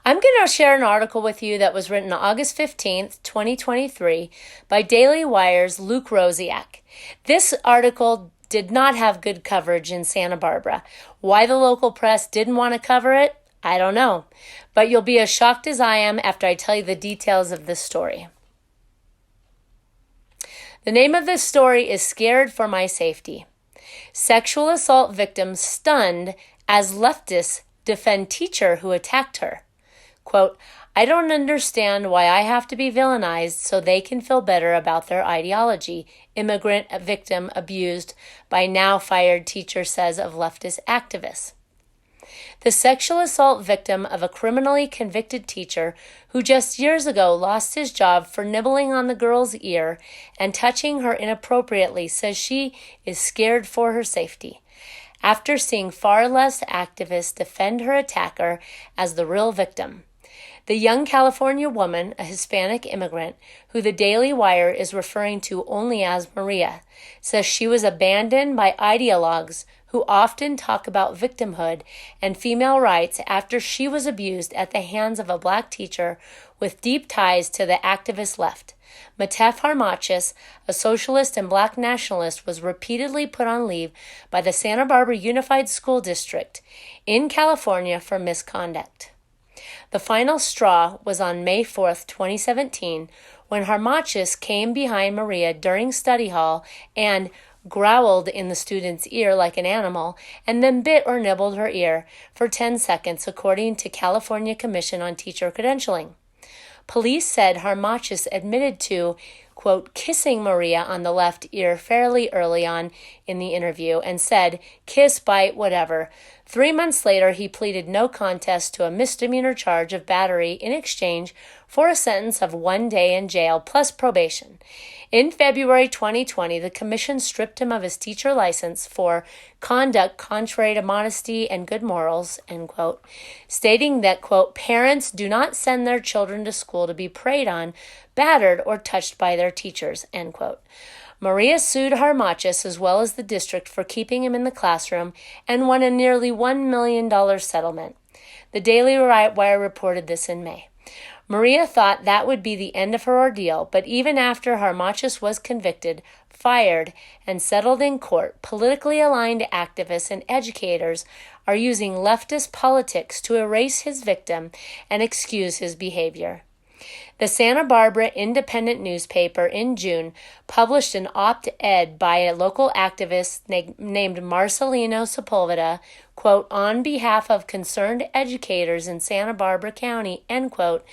I'm going to share an article with you that was written August 15th, 2023 by Daily Wire's Luke Rosiak. This article did not have good coverage in Santa Barbara. Why the local press didn't want to cover it, I don't know. But you'll be as shocked as I am after I tell you the details of this story. The name of this story is Scared for My Safety. Sexual assault victim stunned as leftists defend teacher who attacked her. Quote, I don't understand why I have to be villainized so they can feel better about their ideology, immigrant victim abused by now fired teacher says of leftist activists. The sexual assault victim of a criminally convicted teacher who just years ago lost his job for nibbling on the girl's ear and touching her inappropriately says she is scared for her safety, after seeing far less activists defend her attacker as the real victim. The young California woman, a Hispanic immigrant, who the Daily Wire is referring to only as Maria, says she was abandoned by ideologues who often talk about victimhood and female rights after she was abused at the hands of a black teacher with deep ties to the activist left. Matef Harmachis, a socialist and black nationalist, was repeatedly put on leave by the Santa Barbara Unified School District in California for misconduct. The final straw was on May 4th, 2017, when Harmachis came behind Maria during study hall and growled in the student's ear like an animal, and then bit or nibbled her ear for 10 seconds, according to California Commission on Teacher Credentialing. Police said Harmachis admitted to, quote, kissing Maria on the left ear fairly early on in the interview and said, kiss, bite, whatever. 3 months later, he pleaded no contest to a misdemeanor charge of battery in exchange for a sentence of 1 day in jail plus probation. In February 2020, the commission stripped him of his teacher license for conduct contrary to modesty and good morals, end quote, stating that, quote, parents do not send their children to school to be preyed on, battered, or touched by their teachers, end quote. Maria sued Harmachis as well as the district for keeping him in the classroom and won a nearly $1 million settlement. The Daily Wire reported this in May. Maria thought that would be the end of her ordeal, but even after Harmachis was convicted, fired, and settled in court, politically aligned activists and educators are using leftist politics to erase his victim and excuse his behavior. The Santa Barbara Independent newspaper in June published an op-ed by a local activist named Marcelino Sepulveda, quote, on behalf of concerned educators in Santa Barbara County, end quote.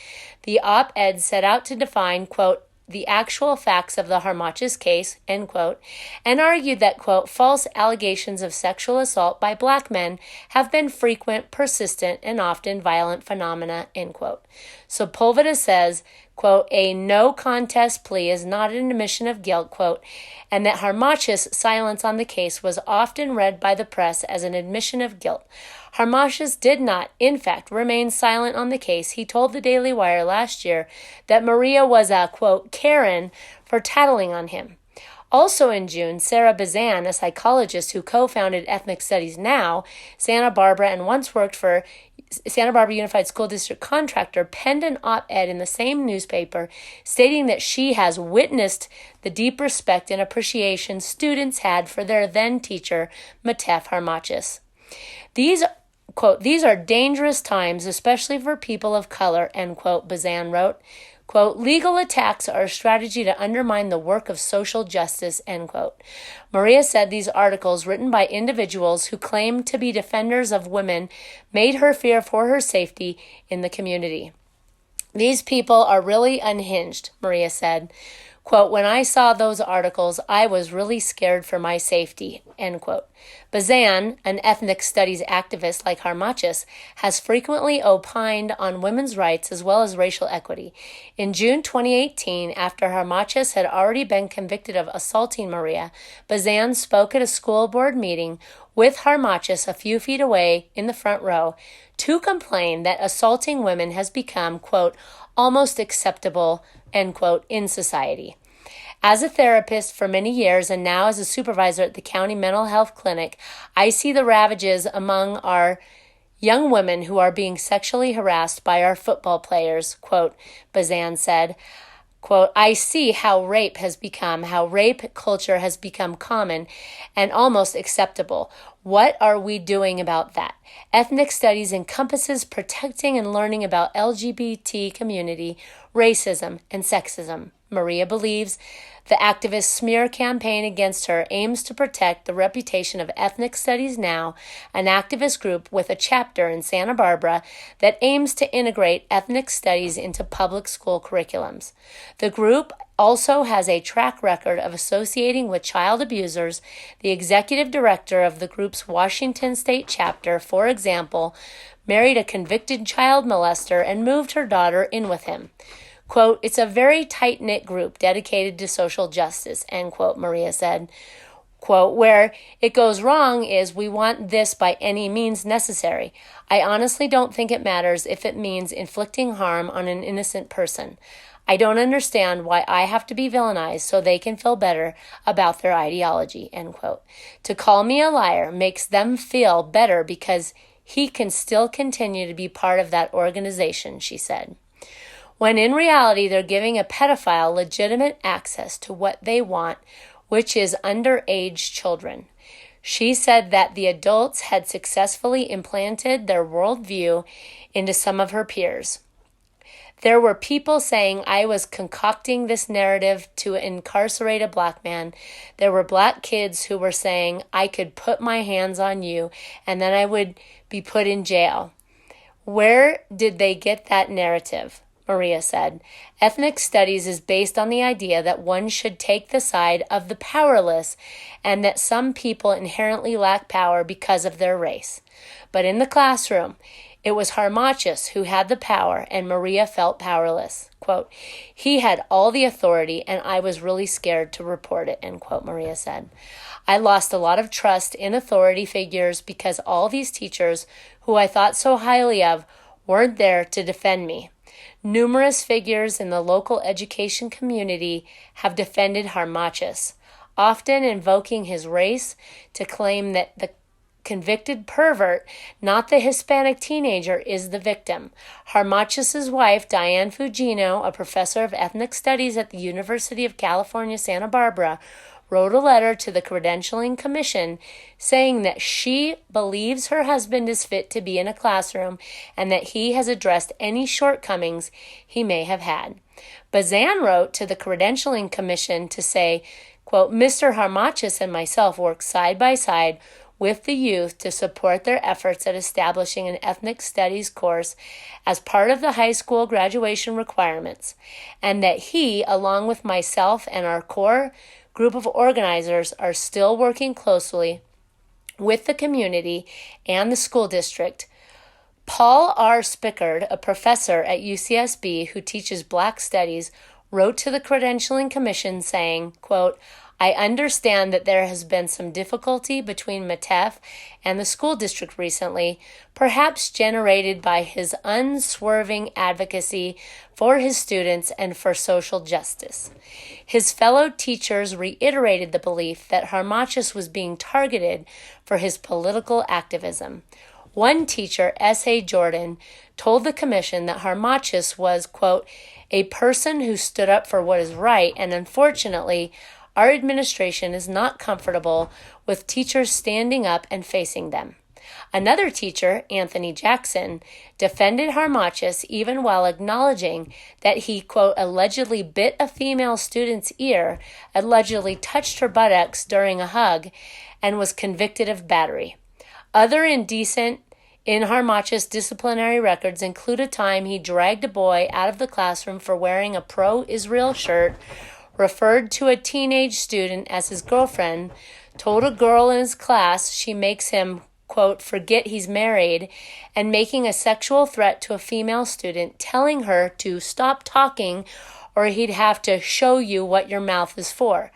The op-ed set out to define, quote, the actual facts of the Harmachis case, end quote, and argued that, quote, false allegations of sexual assault by black men have been frequent, persistent, and often violent phenomena, end quote. Sepulveda says, quote, a no contest plea is not an admission of guilt, quote, and that Harmachis' silence on the case was often read by the press as an admission of guilt. Harmachis did not, in fact, remain silent on the case. He told the Daily Wire last year that Maria was a, quote, Karen for tattling on him. Also in June, Sarah Bazan, a psychologist who co-founded Ethnic Studies Now, Santa Barbara, and once worked for Santa Barbara Unified School District contractor, penned an op-ed in the same newspaper stating that she has witnessed the deep respect and appreciation students had for their then teacher, Matef Harmachis. These, quote, these are dangerous times, especially for people of color, end quote, Bazan wrote. Quote, legal attacks are a strategy to undermine the work of social justice, end quote. Maria said these articles written by individuals who claim to be defenders of women made her fear for her safety in the community. These people are really unhinged, Maria said. Quote, when I saw those articles, I was really scared for my safety, end quote. Bazan, an ethnic studies activist like Harmachis, has frequently opined on women's rights as well as racial equity. In June 2018, after Harmachis had already been convicted of assaulting Maria, Bazan spoke at a school board meeting with Harmachis a few feet away in the front row to complain that assaulting women has become, quote, almost acceptable, end quote, in society. As a therapist for many years and now as a supervisor at the county mental health clinic, I see the ravages among our young women who are being sexually harassed by our football players, quote, Bazan said. Quote, I see how rape culture has become common and almost acceptable. What are we doing about that? Ethnic studies encompasses protecting and learning about LGBT community, racism, and sexism. Maria believes the activist smear campaign against her aims to protect the reputation of Ethnic Studies Now, an activist group with a chapter in Santa Barbara that aims to integrate ethnic studies into public school curriculums. The group also has a track record of associating with child abusers. The executive director of the group's Washington State chapter, for example, married a convicted child molester and moved her daughter in with him. Quote, it's a very tight-knit group dedicated to social justice, end quote, Maria said. Quote, where it goes wrong is we want this by any means necessary. I honestly don't think it matters if it means inflicting harm on an innocent person. I don't understand why I have to be villainized so they can feel better about their ideology, end quote. To call me a liar makes them feel better because he can still continue to be part of that organization, she said. When in reality, they're giving a pedophile legitimate access to what they want, which is underage children. She said that the adults had successfully implanted their worldview into some of her peers. There were people saying I was concocting this narrative to incarcerate a black man. There were black kids who were saying I could put my hands on you and then I would be put in jail. Where did they get that narrative? Maria said. Ethnic studies is based on the idea that one should take the side of the powerless and that some people inherently lack power because of their race. But in the classroom, it was Harmachis who had the power and Maria felt powerless. Quote, he had all the authority and I was really scared to report it, end quote, Maria said. I lost a lot of trust in authority figures because all these teachers who I thought so highly of weren't there to defend me. Numerous figures in the local education community have defended Harmachis, often invoking his race to claim that the convicted pervert, not the Hispanic teenager, is the victim. Harmachis' wife, Diane Fugino, a professor of ethnic studies at the University of California, Santa Barbara, wrote a letter to the Credentialing Commission saying that she believes her husband is fit to be in a classroom and that he has addressed any shortcomings he may have had. Bazan wrote to the Credentialing Commission to say, quote, Mr. Harmachis and myself work side by side with the youth to support their efforts at establishing an ethnic studies course as part of the high school graduation requirements, and that he, along with myself and our core group of organizers, are still working closely with the community and the school district. Paul R. Spickard, a professor at UCSB who teaches Black Studies, wrote to the Credentialing Commission saying, quote, I understand that there has been some difficulty between Matef and the school district recently, perhaps generated by his unswerving advocacy for his students and for social justice. His fellow teachers reiterated the belief that Harmachis was being targeted for his political activism. One teacher, S.A. Jordan, told the commission that Harmachis was, quote, a person who stood up for what is right, and unfortunately, our administration is not comfortable with teachers standing up and facing them. Another teacher, Anthony Jackson, defended Harmachis even while acknowledging that he, quote, allegedly bit a female student's ear, allegedly touched her buttocks during a hug, and was convicted of battery. Other indecent in Harmachis' disciplinary records include a time he dragged a boy out of the classroom for wearing a pro-Israel shirt, referred to a teenage student as his girlfriend, told a girl in his class she makes him, quote, forget he's married, and making a sexual threat to a female student, telling her to stop talking or he'd have to show you what your mouth is for.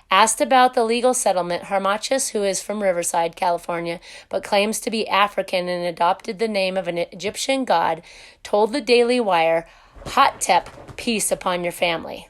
Asked about the legal settlement, Harmachis, who is from Riverside, California, but claims to be African and adopted the name of an Egyptian god, told the Daily Wire, Hot Tep, peace upon your family.